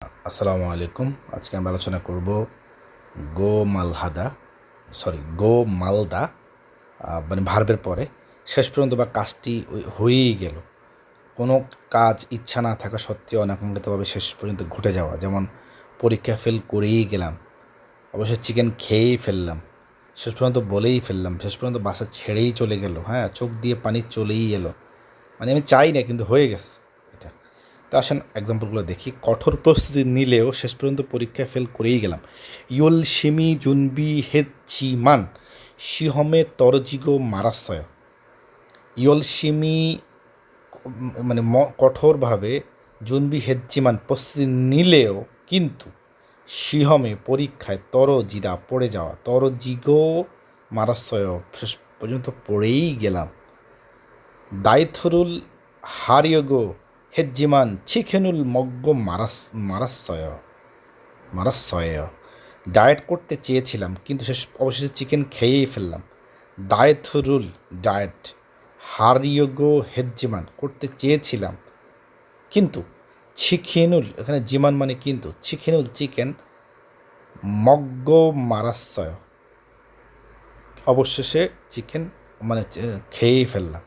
আসসালামু আলাইকুম। আজকে আমরা আলোচনা করব গোমালদা মানে ভার্বের পরে শেষ পর্যন্ত বা কাজটি হয়েই গেল। কোনো কাজ ইচ্ছা না থাকা সত্ত্বেও অনাকাঙ্ক্ষিতভাবে শেষ পর্যন্ত ঘটে যাওয়া, যেমন পরীক্ষা ফেল করেই গেলাম, অবশ্যই চিকেন খেয়েই ফেললাম, শেষ পর্যন্ত বলেই ফেললাম, শেষ পর্যন্ত বাসা ছেড়েই চলে গেল, হ্যাঁ, চোখ দিয়ে পানি চলেই এলো, মানে আমি চাই না কিন্তু হয়ে গেছে এটা। তো আসেন এক্সাম্পলগুলো দেখি। কঠোর প্রস্তুতি নিলেও শেষ পর্যন্ত পরীক্ষায় ফেল করেই গেলাম। ইউল শিমি জুনবি হেচিমান শিহমে তরজিগো মারাসয়। ইয়ল শিমি মানে কঠোরভাবে, জুনবি হেজ্জিমান প্রস্তুতি নিলেও কিন্তু, শিহমে পরীক্ষায়, জিদা পড়ে যাওয়া, জিগো মারাসয় শেষ পর্যন্ত পড়েই গেলাম। দায়থুরুল হারিয়গো হেজ্জিমান চিখেনুল মগ্গ মারাসয় মারাসয়। ডায়েট করতে চেয়েছিলাম কিন্তু অবশেষে চিকেন খেয়েই ফেললাম। দায়থুরুল ডায়েট, হারিয়গো হেজ্জিমান করতে চেয়েছিলাম কিন্তু, চিখেনুল এখানে জিমান মানে কিন্তু, চিখেনুল চিকেন, মগ্গ মারাসয় অবশেষে চিকেন মানে খেয়েই ফেললাম।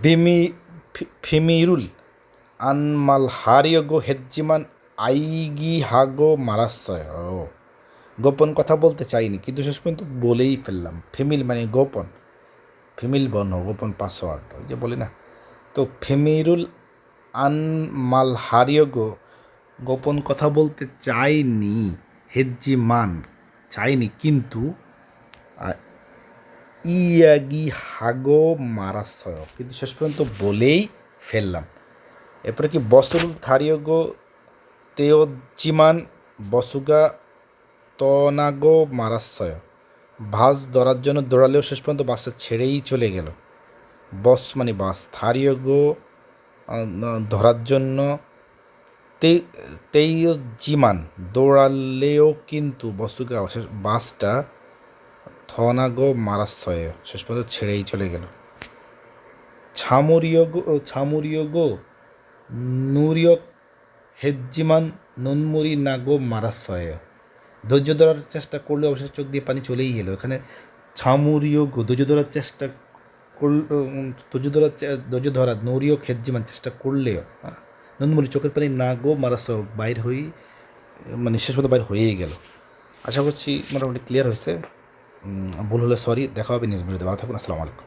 বিমি ফিমিরুল আনমালহারিয়গো হেজ্জিমান আইগি হাগো মারাসয়। ও, গোপন কথা বলতে চাইনি কিন্তু শেষ পর্যন্ত বলেই ফেললাম। ফিমিল মানে গোপন, ফিমিল বর্ণ, গোপন পাসওয়ার্ড, ওই যে বলি না। তো ফিমিরুল আনমালহারিয়গো গোপন কথা বলতে চাইনি, হেজ্জিমান চাইনি কিন্তু, ইয়াগি হাগো মারাসয় কিন্তু শেষ পর্যন্ত বলেই ফেললাম। এরপরে কি বসুল থারিয়গো তেওজিমান বসুগা তনাগো মারাসয়। বাস ধরার জন্য দৌড়ালেও শেষ পর্যন্ত বাসটা ছেড়েই চলে গেল। বস মানে বাস, থারিয়গো ধরার জন্য, তেইজিমান দৌড়ালেও কিন্তু, বসুগা বাসটা থনাগো মারাসয় শেষ পর্যন্ত ছেড়েই চলে গেল। ছামুরিয়গো নুরিয়ক হেজ্জিমান নুনমুরি নাগো মারাসয়। ধৈর্য ধরার চেষ্টা করলে অবশ্যই চোখ দিয়ে পানি চলেই গেল। এখানে ছামুরিয়গো ধৈর্য ধরার চেষ্টা করল, ধৈর্য ধরা নৌরিয়ক হেজ্জিমান চেষ্টা করলেও, নুনমুরি চোখের পানি নাগো মারাসয় বাইর হয়ে, মানে শেষ পর্যন্ত বাইর হয়েই গেল। আশা করছি মোটামুটি ক্লিয়ার হয়েছে। ভুল হলে সরি। দেখা হবে নেক্সট ভিডিওতে। ভালো থাকুন। আসসালামু আলাইকুম।